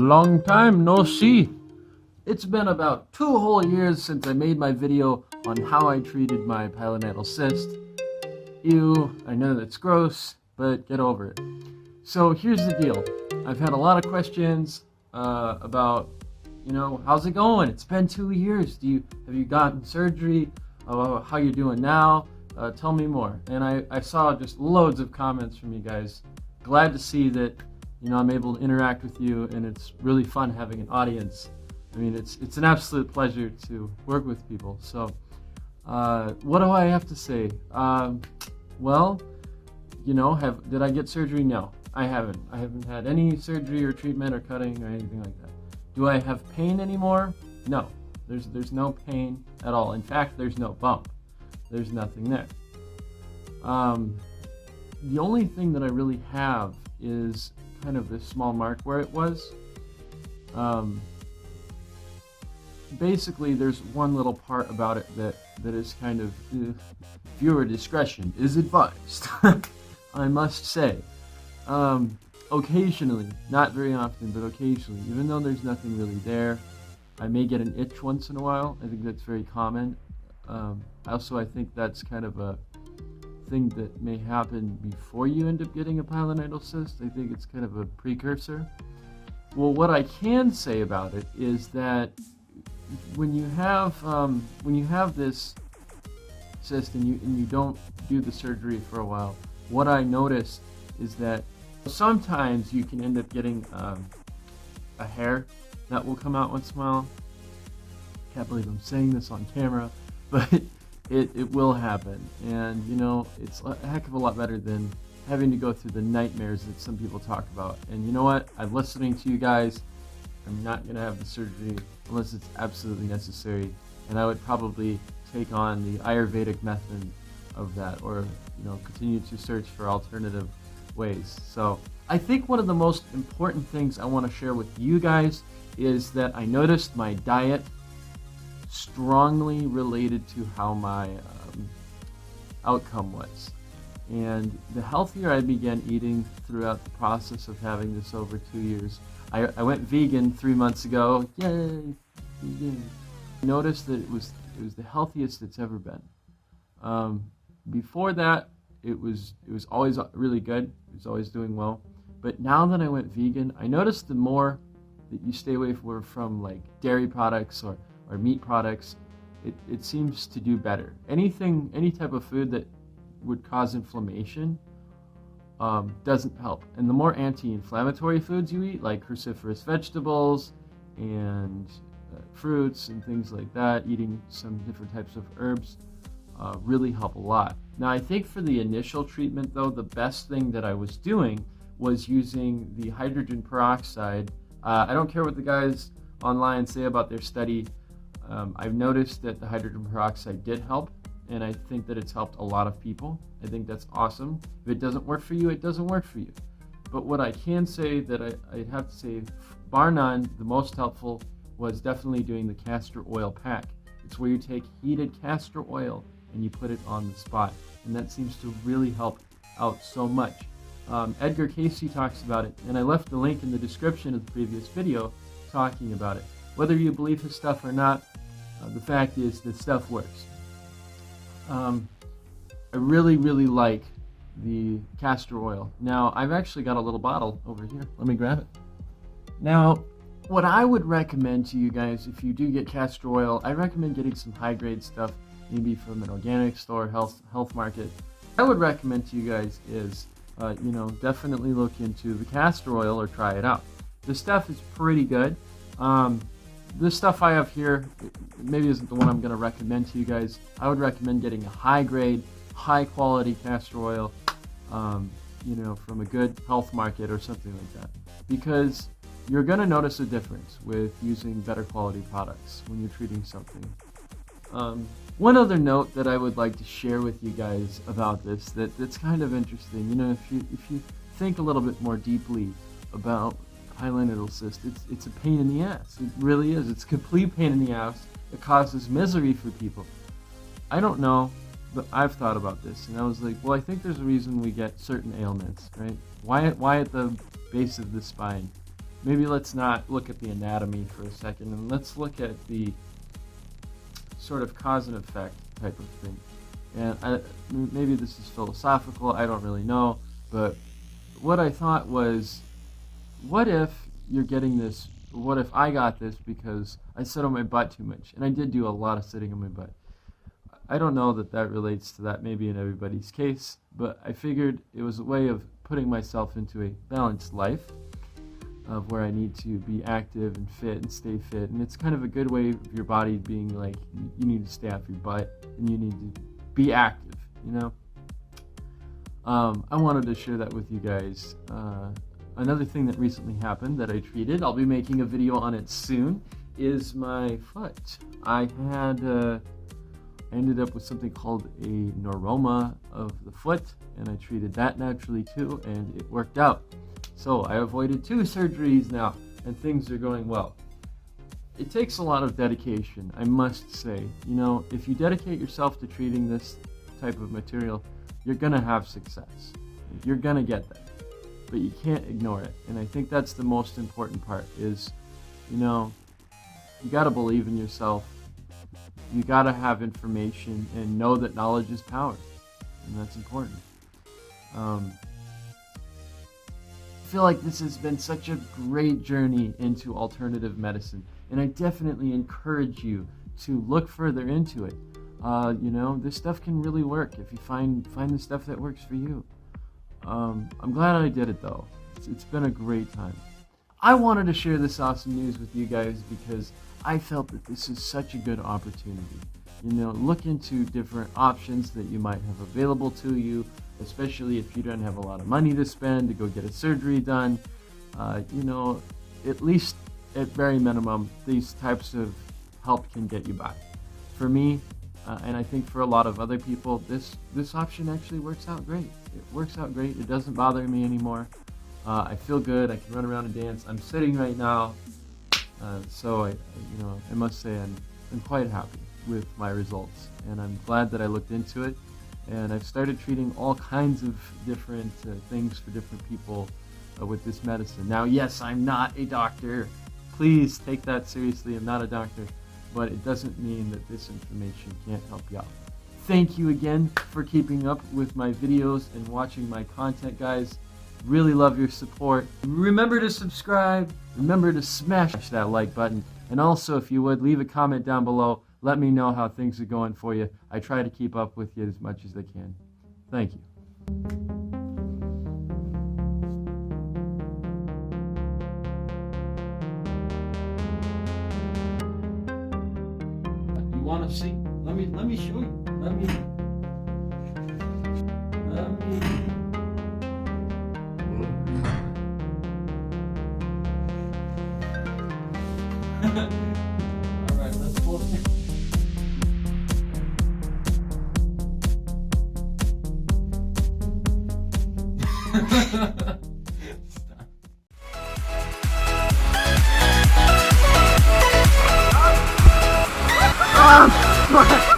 Long time no see. It's been about 2 whole years since I made my video on how I treated my pilonidal cyst. Ew, I know that's gross, but get over it. So here's the deal. I've had a lot of questions about, how's it going? It's been 2 years. Have you gotten surgery? How you doing now? Tell me more. And I saw just loads of comments from you guys. Glad to see that I'm able to interact with you, and it's really fun having an audience. I mean, it's an absolute pleasure to work with people. So, what do I have to say? Well, did I get surgery? No, I haven't. I haven't had any surgery or treatment or cutting or anything like that. Do I have pain anymore? No, there's no pain at all. In fact, there's no bump. There's nothing there. The only thing that I really have is kind of this small mark where it was. Basically, there's one little part about it that is kind of viewer discretion is advised. I must say. Occasionally, not very often, but occasionally, even though there's nothing really there, I may get an itch once in a while. I think that's very common. I think that's kind of a thing that may happen before you end up getting a pilonidal cyst. I think it's kind of a precursor. Well, what I can say about it is that when you have this cyst and you don't do the surgery for a while, what I noticed is that sometimes you can end up getting a hair that will come out once in a while. Can't believe I'm saying this on camera, but it will happen, and it's a heck of a lot better than having to go through the nightmares that some people talk about. And you know what? I'm listening to you guys. I'm not going to have the surgery unless it's absolutely necessary, and I would probably take on the Ayurvedic method of that, or continue to search for alternative ways. So I think one of the most important things I want to share with you guys is that I noticed my diet strongly related to how my outcome was. And the healthier I began eating throughout the process of having this over 2 years, I went vegan 3 months ago. Yay! Vegan. I noticed that it was the healthiest it's ever been. Before that, it was always really good. It was always doing well. But now that I went vegan, I noticed the more that you stay away from like dairy products or meat products, it seems to do better. Any type of food that would cause inflammation doesn't help. And the more anti-inflammatory foods you eat, like cruciferous vegetables and fruits and things like that, eating some different types of herbs, really help a lot. Now, I think for the initial treatment, though, the best thing that I was doing was using the hydrogen peroxide. I don't care what the guys online say about their study. I've noticed that the hydrogen peroxide did help, and I think that it's helped a lot of people. I think that's awesome. If it doesn't work for you, it doesn't work for you. But what I can say that I'd have to say, bar none, the most helpful was definitely doing the castor oil pack. It's where you take heated castor oil and you put it on the spot, and that seems to really help out so much. Edgar Casey talks about it, and I left the link in the description of the previous video talking about it. Whether you believe his stuff or not, the fact is that stuff works. I really, really like the castor oil. Now, I've actually got a little bottle over here. Let me grab it. Now, what I would recommend to you guys, if you do get castor oil, I recommend getting some high-grade stuff, maybe from an organic store, health market. I would recommend to you guys is, definitely look into the castor oil or try it out. The stuff is pretty good. This stuff I have here maybe isn't the one I'm going to recommend to you guys. I would recommend getting a high-grade, high-quality castor oil, from a good health market or something like that, because you're going to notice a difference with using better quality products when you're treating something. One other note that I would like to share with you guys about this that's kind of interesting. If you think a little bit more deeply about pilonidal cyst, it's a pain in the ass. It really is. It's a complete pain in the ass. It causes misery for people. I don't know, but I've thought about this, and I was like, well, I think there's a reason we get certain ailments, right? Why at the base of the spine? maybe let's not look at the anatomy for a second, and let's look at the sort of cause and effect type of thing. And maybe this is philosophical, I don't really know, but what I thought was, what if you're getting this, what if I got this because I sit on my butt too much? And I did do a lot of sitting on my butt. I don't know that that relates to that maybe in everybody's case, but I figured it was a way of putting myself into a balanced life of where I need to be active and fit and stay fit. And it's kind of a good way of your body being like, you need to stay off your butt and you need to be active, you know? I wanted to share that with you guys. Another thing that recently happened that I treated, I'll be making a video on it soon, is my foot. I ended up with something called a neuroma of the foot, and I treated that naturally too, and it worked out. So I avoided 2 surgeries now, and things are going well. It takes a lot of dedication, I must say. You know, if you dedicate yourself to treating this type of material, you're gonna have success. You're gonna get that, but you can't ignore it. And I think that's the most important part is, you know, you gotta believe in yourself. You gotta have information and know that knowledge is power, and that's important. I feel like this has been such a great journey into alternative medicine, and I definitely encourage you to look further into it. You know, this stuff can really work if you find the stuff that works for you. I'm glad I did it though. It's been a great time. I wanted to share this awesome news with you guys because I felt that this is such a good opportunity. You know, look into different options that you might have available to you, especially if you don't have a lot of money to spend to go get a surgery done. You know, at least at very minimum, these types of help can get you by. For me, and I think for a lot of other people, this option actually works out great. It works out great. It doesn't bother me anymore. I feel good. I can run around and dance. I'm sitting right now, so I must say I'm quite happy with my results, and I'm glad that I looked into it. And I've started treating all kinds of different things for different people with this medicine. Now, yes, I'm not a doctor. Please take that seriously. I'm not a doctor, but it doesn't mean that this information can't help you out. Thank you again for keeping up with my videos and watching my content, guys. Really love your support. Remember to subscribe. Remember to smash that like button. And also, if you would, leave a comment down below. Let me know how things are going for you. I try to keep up with you as much as I can. Thank you. You want to see? Let me show you. Let me. All right, let's pull it. Stop.